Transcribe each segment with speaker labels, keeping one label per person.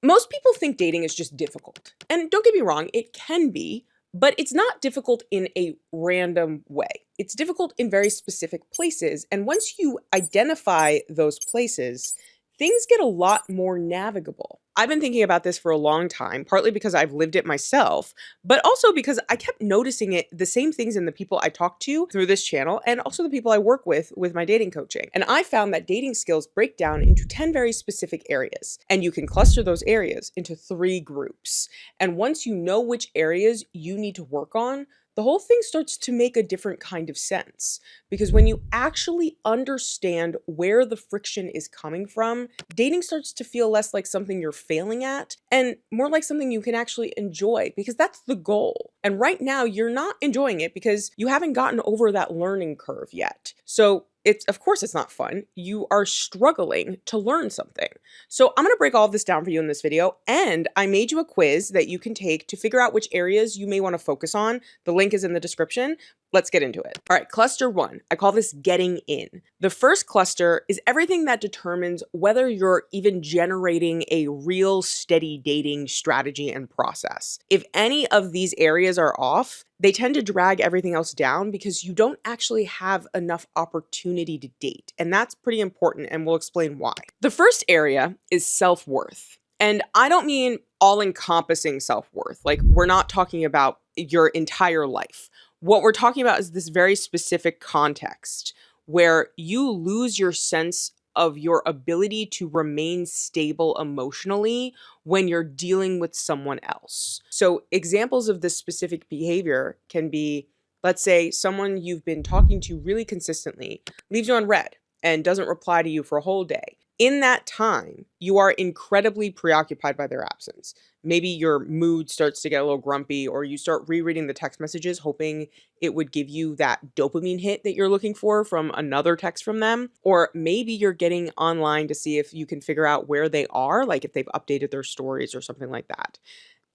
Speaker 1: Most people think dating is just difficult. And don't get me wrong, it can be, but it's not difficult in a random way. It's difficult in very specific places. And once you identify those places, things get a lot more navigable. I've been thinking about this for a long time, partly because I've lived it myself, but also because I kept noticing the same things in the people I talk to through this channel and also the people I work with my dating coaching. And I found that dating skills break down into 10 very specific areas, and you can cluster those areas into 3 groups. And once you know which areas you need to work on, the whole thing starts to make a different kind of sense. Because when you actually understand where the friction is coming from, dating starts to feel less like something you're failing at and more like something you can actually enjoy, because that's the goal. And right now, you're not enjoying it because you haven't gotten over that learning curve yet. So of course it's not fun. You are struggling to learn something. So I'm gonna break all of this down for you in this video, and I made you a quiz that you can take to figure out which areas you may wanna focus on. The link is in the description. Let's get into it. All right, cluster 1. I call this getting in. The first cluster is everything that determines whether you're even generating a real steady dating strategy and process. If any of these areas are off, they tend to drag everything else down because you don't actually have enough opportunity to date. And that's pretty important, and we'll explain why. The first area is self-worth. And I don't mean all-encompassing self-worth. Like, we're not talking about your entire life. What we're talking about is this very specific context where you lose your sense of your ability to remain stable emotionally when you're dealing with someone else. So examples of this specific behavior can be, let's say someone you've been talking to really consistently leaves you on read and doesn't reply to you for a whole day. In that time, you are incredibly preoccupied by their absence. Maybe your mood starts to get a little grumpy, or you start rereading the text messages hoping it would give you that dopamine hit that you're looking for from another text from them. Or maybe you're getting online to see if you can figure out where they are, like if they've updated their stories or something like that.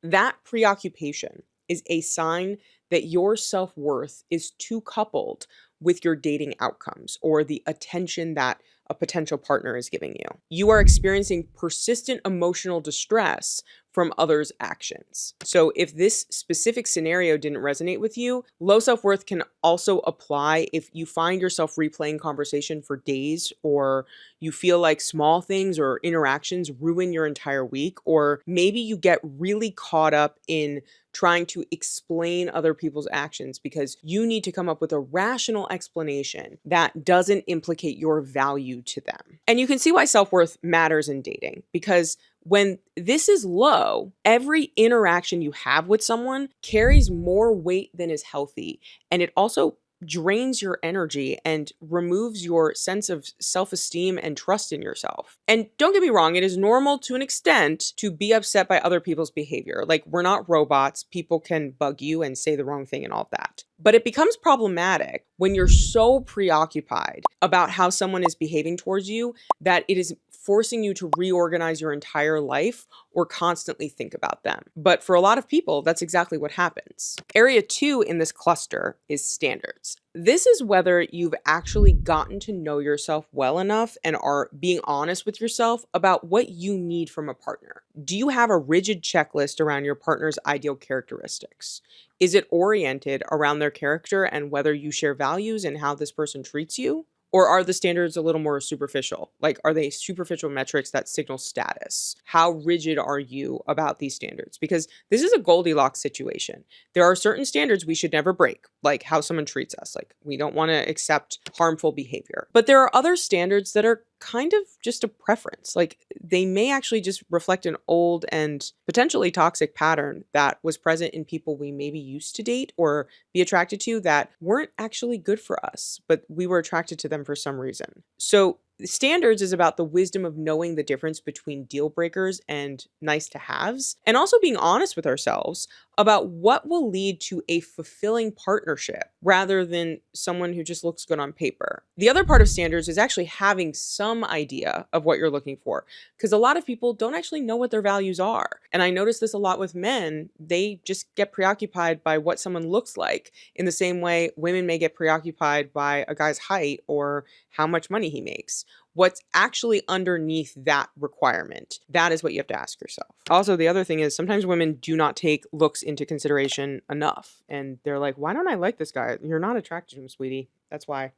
Speaker 1: That preoccupation is a sign that your self-worth is too coupled with your dating outcomes or the attention that a potential partner is giving you. You are experiencing persistent emotional distress from others' actions. So if this specific scenario didn't resonate with you, low self-worth can also apply if you find yourself replaying conversation for days, or you feel like small things or interactions ruin your entire week, or maybe you get really caught up in trying to explain other people's actions because you need to come up with a rational explanation that doesn't implicate your value to them. And you can see why self-worth matters in dating, because when this is low, every interaction you have with someone carries more weight than is healthy. And it also drains your energy and removes your sense of self-esteem and trust in yourself. And don't get me wrong, it is normal to an extent to be upset by other people's behavior. Like, we're not robots. People can bug you and say the wrong thing and all of that. But it becomes problematic when you're so preoccupied about how someone is behaving towards you that it is forcing you to reorganize your entire life or constantly think about them. But for a lot of people, that's exactly what happens. Area 2 in this cluster is standards. This is whether you've actually gotten to know yourself well enough and are being honest with yourself about what you need from a partner. Do you have a rigid checklist around your partner's ideal characteristics? Is it oriented around their character and whether you share values and how this person treats you? Or are the standards a little more superficial? Like, are they superficial metrics that signal status? How rigid are you about these standards? Because this is a Goldilocks situation. There are certain standards we should never break, like how someone treats us. Like, we don't want to accept harmful behavior. But there are other standards that are kind of just a preference. Like, they may actually just reflect an old and potentially toxic pattern that was present in people we maybe used to date or be attracted to that weren't actually good for us, but we were attracted to them for some reason. So standards is about the wisdom of knowing the difference between deal breakers and nice to haves, and also being honest with ourselves about what will lead to a fulfilling partnership rather than someone who just looks good on paper. The other part of standards is actually having some idea of what you're looking for, because a lot of people don't actually know what their values are. And I notice this a lot with men. They just get preoccupied by what someone looks like in the same way women may get preoccupied by a guy's height or how much money he makes. what's actually underneath that requirement? That is what you have to ask yourself. Also, the other thing is sometimes women do not take looks into consideration enough. And they're like, why don't I like this guy? You're not attracted to him, sweetie. That's why.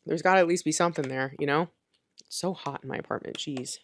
Speaker 1: There's got to at least be something there, you know? It's so hot in my apartment. Jeez.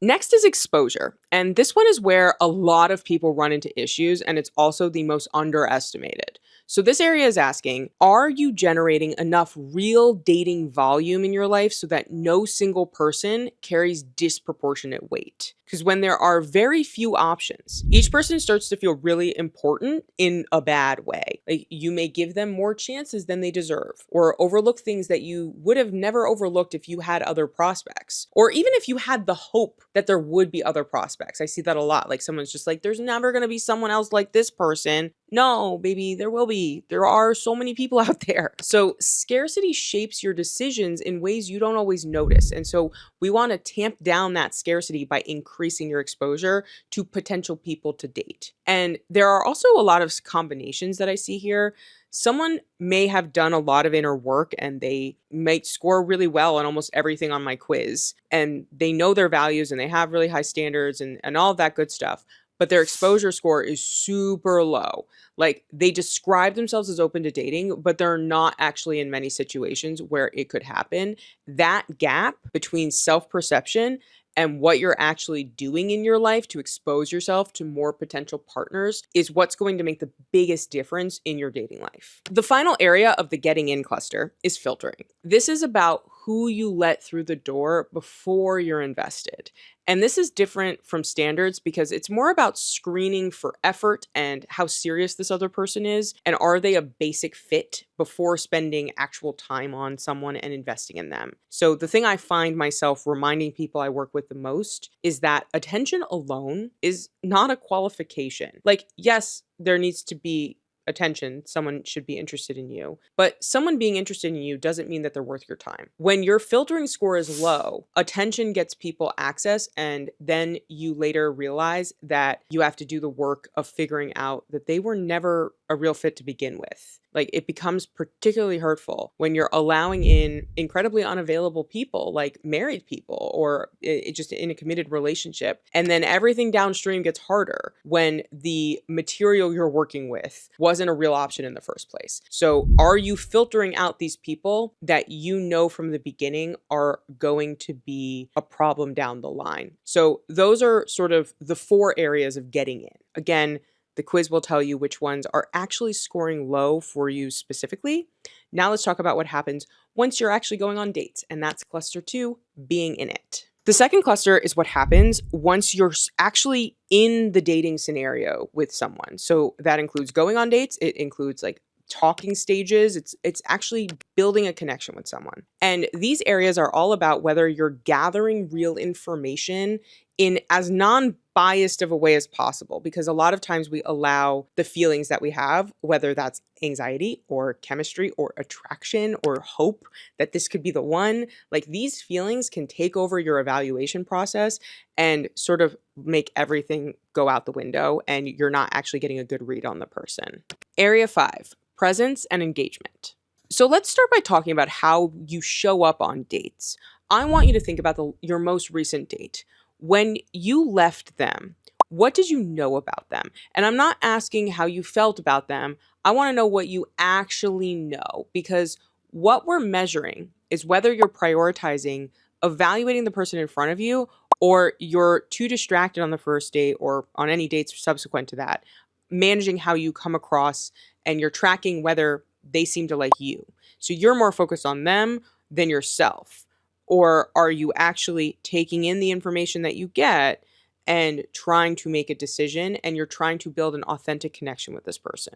Speaker 1: Next is exposure. And this one is where a lot of people run into issues, and it's also the most underestimated. So this area is asking, are you generating enough real dating volume in your life so that no single person carries disproportionate weight? Because when there are very few options, each person starts to feel really important in a bad way. Like you may give them more chances than they deserve, or overlook things that you would have never overlooked if you had other prospects, or even if you had the hope that there would be other prospects. I see that a lot. Like someone's just like, there's never going to be someone else like this person. No, baby, there will be. There are so many people out there. So scarcity shapes your decisions in ways you don't always notice. And so we want to tamp down that scarcity by increasing your exposure to potential people to date. And there are also a lot of combinations that I see here. Someone may have done a lot of inner work and they might score really well on almost everything on my quiz. And they know their values and they have really high standards and all of that good stuff. But their exposure score is super low. Like they describe themselves as open to dating, but they're not actually in many situations where it could happen. That gap between self-perception and what you're actually doing in your life to expose yourself to more potential partners is what's going to make the biggest difference in your dating life. The final area of the getting in cluster is filtering. This is about who you let through the door before you're invested. And this is different from standards because it's more about screening for effort and how serious this other person is. And are they a basic fit before spending actual time on someone and investing in them? So the thing I find myself reminding people I work with the most is that attention alone is not a qualification. Like, yes, there needs to be attention. Someone should be interested in you. But someone being interested in you doesn't mean that they're worth your time. When your filtering score is low, attention gets people access, and then you later realize that you have to do the work of figuring out that they were never a real fit to begin with. Like it becomes particularly hurtful when you're allowing in incredibly unavailable people, like married people, or just in a committed relationship. And then everything downstream gets harder when the material you're working with wasn't a real option in the first place. So are you filtering out these people that you know from the beginning are going to be a problem down the line? So those are sort of the 4 areas of getting in. Again, the quiz will tell you which ones are actually scoring low for you specifically. Now let's talk about what happens once you're actually going on dates, and that's cluster 2, being in it. The second cluster is what happens once you're actually in the dating scenario with someone. So that includes going on dates. It includes like talking stages. It's actually building a connection with someone. And these areas are all about whether you're gathering real information in as non-biased of a way as possible, because a lot of times we allow the feelings that we have, whether that's anxiety or chemistry or attraction or hope that this could be the one, like these feelings can take over your evaluation process and sort of make everything go out the window, and you're not actually getting a good read on the person. Area 5, presence and engagement. So let's start by talking about how you show up on dates. I want you to think about your most recent date. When you left them, what did you know about them? And I'm not asking how you felt about them. I want to know what you actually know, because what we're measuring is whether you're prioritizing evaluating the person in front of you, or you're too distracted on the first date or on any dates subsequent to that, managing how you come across, and you're tracking whether they seem to like you. So you're more focused on them than yourself. Or are you actually taking in the information that you get and trying to make a decision, and you're trying to build an authentic connection with this person?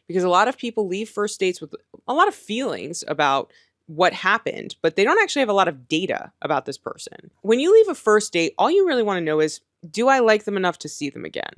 Speaker 1: Because a lot of people leave first dates with a lot of feelings about what happened, but they don't actually have a lot of data about this person. When you leave a first date, all you really want to know is, do I like them enough to see them again?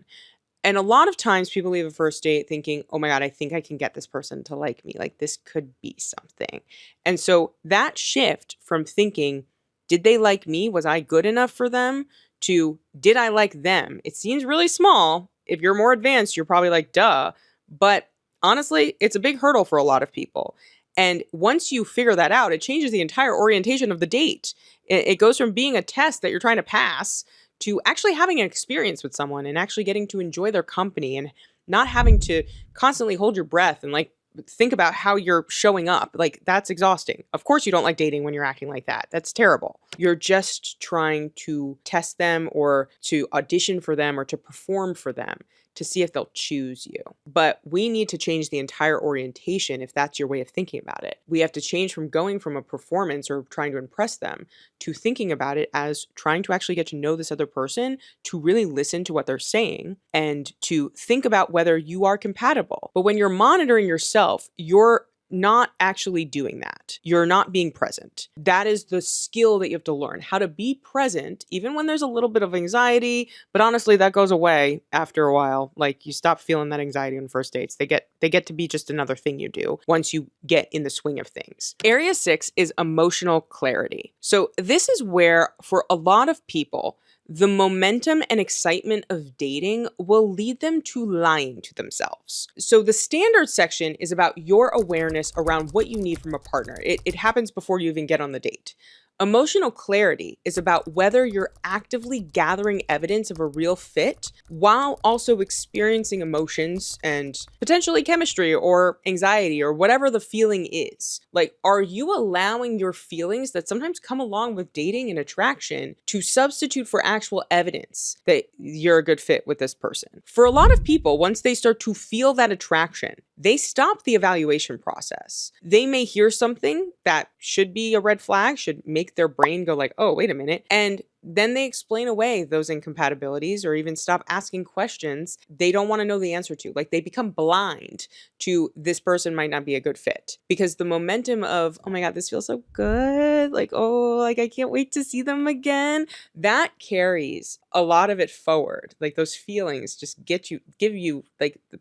Speaker 1: And a lot of times people leave a first date thinking, oh my God, I think I can get this person to like me. Like this could be something. And so that shift from thinking, did they like me? Was I good enough for them? To did I like them? It seems really small. If you're more advanced, you're probably like, duh. But honestly, it's a big hurdle for a lot of people. And once you figure that out, it changes the entire orientation of the date. It goes from being a test that you're trying to pass to actually having an experience with someone and actually getting to enjoy their company and not having to constantly hold your breath and like think about how you're showing up. Like, that's exhausting. Of course you don't like dating when you're acting like that. That's terrible. You're just trying to test them or to audition for them or to perform for them to see if they'll choose you. But we need to change the entire orientation if that's your way of thinking about it. We have to change from going from a performance or trying to impress them to thinking about it as trying to actually get to know this other person, to really listen to what they're saying, and to think about whether you are compatible. But when you're monitoring yourself, you're not actually doing that. You're not being present. That is the skill that you have to learn, how to be present, even when there's a little bit of anxiety. But honestly, that goes away after a while. Like, you stop feeling that anxiety on first dates. They get to be just another thing you do once you get in the swing of things. Area 6 is emotional clarity. So this is where, for a lot of people, the momentum and excitement of dating will lead them to lying to themselves. So the standard section is about your awareness around what you need from a partner. It happens before you even get on the date. Emotional clarity is about whether you're actively gathering evidence of a real fit while also experiencing emotions and potentially chemistry or anxiety or whatever the feeling is. Like, are you allowing your feelings that sometimes come along with dating and attraction to substitute for actual evidence that you're a good fit with this person? For a lot of people, once they start to feel that attraction, they stop the evaluation process. They may hear something that should be a red flag, should make their brain go like, oh, wait a minute. And then they explain away those incompatibilities or even stop asking questions they don't want to know the answer to. Like, they become blind to this person might not be a good fit because the momentum of, oh my God, this feels so good. Like, oh, like I can't wait to see them again. That carries a lot of it forward. Like, those feelings just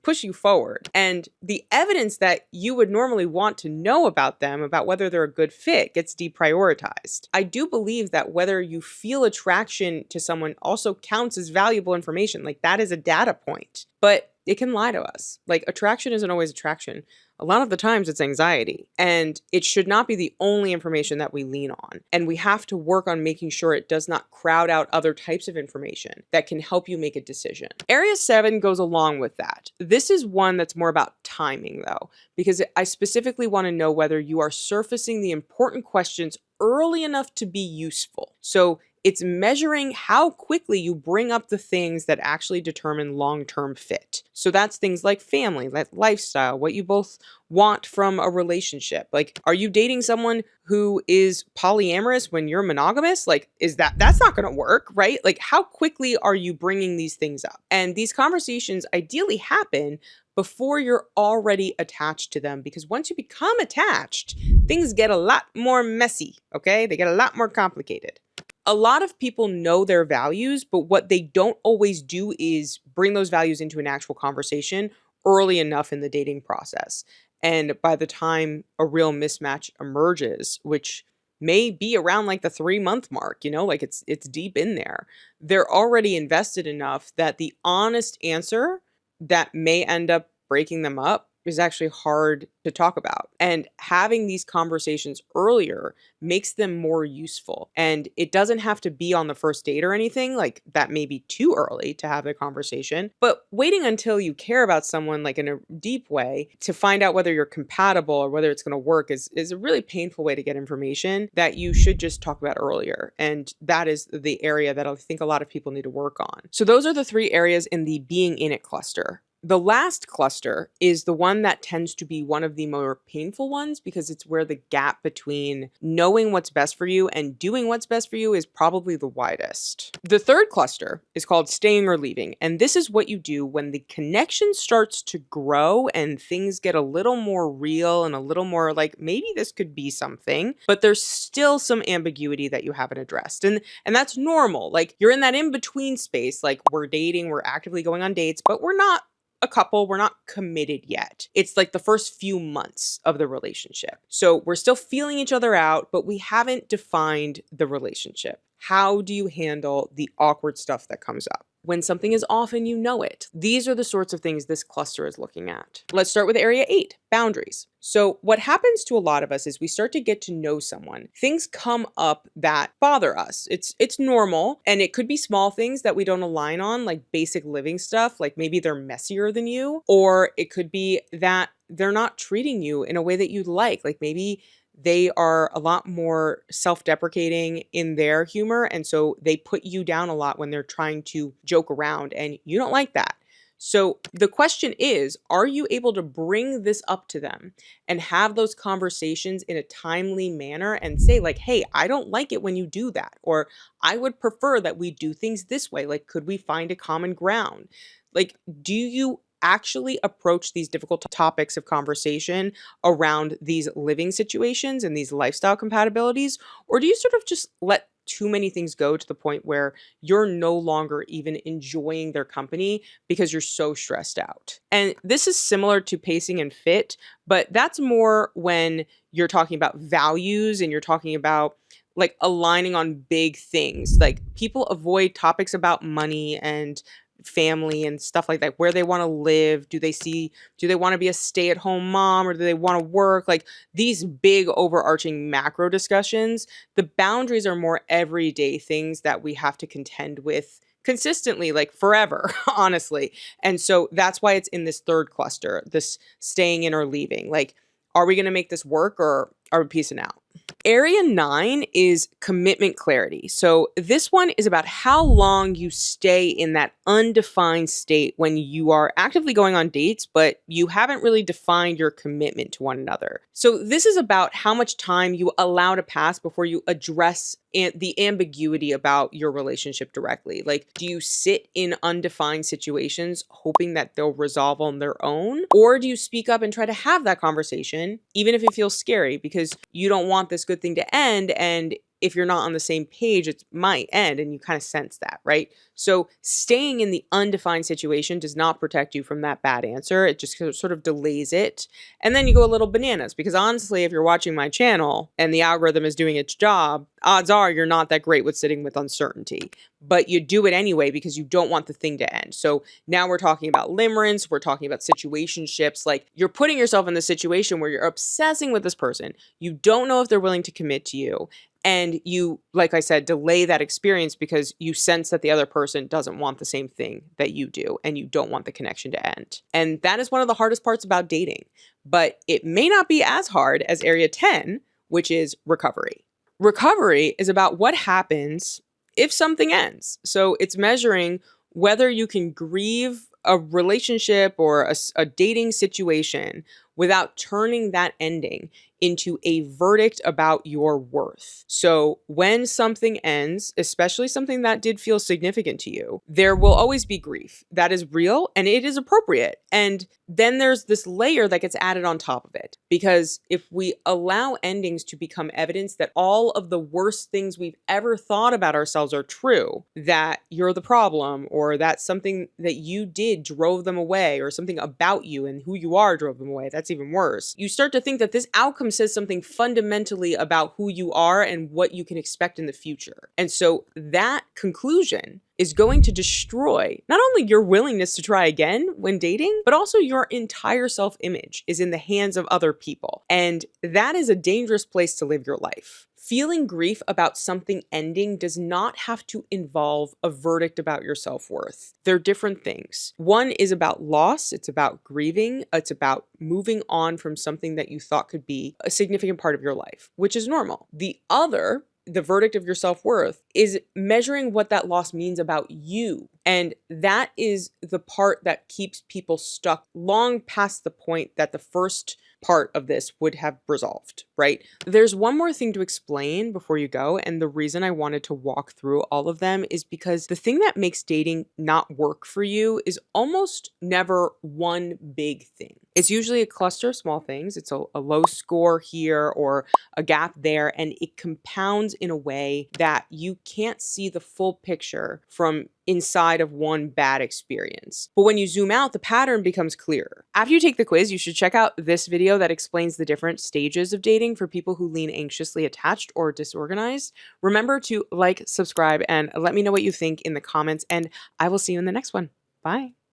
Speaker 1: push you forward. And the evidence that you would normally want to know about them, about whether they're a good fit, gets deprioritized. I do believe that whether you feel attraction to someone also counts as valuable information. Like, that is a data point, but it can lie to us. Like, attraction isn't always attraction. A lot of the times it's anxiety, and it should not be the only information that we lean on. And we have to work on making sure it does not crowd out other types of information that can help you make a decision. Area 7 goes along with that. This is one that's more about timing though, because I specifically want to know whether you are surfacing the important questions early enough to be useful. So it's measuring how quickly you bring up the things that actually determine long-term fit. So that's things like family, like lifestyle, what you both want from a relationship. Like, are you dating someone who is polyamorous when you're monogamous? Like, that's not going to work, right? Like, how quickly are you bringing these things up? And these conversations ideally happen before you're already attached to them, because once you become attached, things get a lot more messy, okay? They get a lot more complicated. A lot of people know their values, but what they don't always do is bring those values into an actual conversation early enough in the dating process. And by the time a real mismatch emerges, which may be around like the 3-month mark, like it's deep in there, they're already invested enough that the honest answer that may end up breaking them up is actually hard to talk about. And having these conversations earlier makes them more useful. And it doesn't have to be on the first date or anything. Like, that may be too early to have a conversation, but waiting until you care about someone like in a deep way to find out whether you're compatible or whether it's going to work is a really painful way to get information that you should just talk about earlier. And that is the area that I think a lot of people need to work on. So those are the 3 areas in the being in it cluster. The last cluster is the one that tends to be one of the more painful ones because it's where the gap between knowing what's best for you and doing what's best for you is probably the widest. The third cluster is called staying or leaving, and this is what you do when the connection starts to grow and things get a little more real and a little more like, maybe this could be something, but there's still some ambiguity that you haven't addressed. And that's normal. Like, you're in that in-between space, like we're dating, we're actively going on dates, but we're not a couple, we're not committed yet. It's like the first few months of the relationship. So we're still feeling each other out, but we haven't defined the relationship. How do you handle the awkward stuff that comes up? When something is off and you know it. These are the sorts of things this cluster is looking at. Let's start with area 8, boundaries. So what happens to a lot of us is we start to get to know someone. Things come up that bother us. It's normal, and it could be small things that we don't align on, like basic living stuff, like maybe they're messier than you, or it could be that they're not treating you in a way that you'd like maybe they are a lot more self-deprecating in their humor, and so they put you down a lot when they're trying to joke around, and you don't like that. So the question is, are you able to bring this up to them and have those conversations in a timely manner and say like, hey, I don't like it when you do that, or I would prefer that we do things this way. Like, could we find a common ground? Like, do you actually approach these difficult topics of conversation around these living situations and these lifestyle compatibilities? Or do you sort of just let too many things go to the point where you're no longer even enjoying their company because you're so stressed out? And this is similar to pacing and fit, but that's more when you're talking about values and you're talking about like aligning on big things. Like, people avoid topics about money and family and stuff like that, where they want to live. Do they want to be a stay-at-home mom, or do they want to work? Like, these big overarching macro discussions. The boundaries are more everyday things that we have to contend with consistently, like forever, honestly. And so that's why it's in this third cluster, this staying in or leaving. Like, are we going to make this work, or are we peacing out? Area 9 is commitment clarity. So this one is about how long you stay in that undefined state when you are actively going on dates, but you haven't really defined your commitment to one another. So this is about how much time you allow to pass before you address the ambiguity about your relationship directly. Like, do you sit in undefined situations hoping that they'll resolve on their own? Or do you speak up and try to have that conversation, even if it feels scary, because you don't want this good thing to end, and if you're not on the same page, it might end, and you kind of sense that, right? So staying in the undefined situation does not protect you from that bad answer. It just sort of delays it. And then you go a little bananas, because honestly, if you're watching my channel and the algorithm is doing its job, odds are you're not that great with sitting with uncertainty, but you do it anyway because you don't want the thing to end. So now we're talking about limerence, we're talking about situationships. Like, you're putting yourself in the situation where you're obsessing with this person. You don't know if they're willing to commit to you. And you, like I said, delay that experience because you sense that the other person doesn't want the same thing that you do, and you don't want the connection to end. And that is one of the hardest parts about dating. But it may not be as hard as area 10, which is recovery. Recovery is about what happens if something ends. So it's measuring whether you can grieve a relationship or a dating situation without turning that ending into a verdict about your worth. So when something ends, especially something that did feel significant to you, there will always be grief. That is real and it is appropriate. And then there's this layer that gets added on top of it. Because if we allow endings to become evidence that all of the worst things we've ever thought about ourselves are true, that you're the problem, or that something that you did drove them away, or something about you and who you are drove them away, that's even worse. You start to think that this outcome says something fundamentally about who you are and what you can expect in the future. And so that conclusion is going to destroy not only your willingness to try again when dating, but also your entire self-image is in the hands of other people. And that is a dangerous place to live your life. Feeling grief about something ending does not have to involve a verdict about your self-worth. They're different things. One is about loss. It's about grieving. It's about moving on from something that you thought could be a significant part of your life, which is normal. The other, the verdict of your self-worth, is measuring what that loss means about you. And that is the part that keeps people stuck long past the point that the first part of this would have resolved, right? There's one more thing to explain before you go, and the reason I wanted to walk through all of them is because the thing that makes dating not work for you is almost never one big thing. It's usually a cluster of small things. It's a low score here or a gap there, and it compounds in a way that you can't see the full picture from inside of one bad experience. But when you zoom out, the pattern becomes clearer. After you take the quiz, you should check out this video that explains the different stages of dating motivating for people who lean anxiously attached or disorganized. Remember to like, subscribe, and let me know what you think in the comments, and I will see you in the next one. Bye.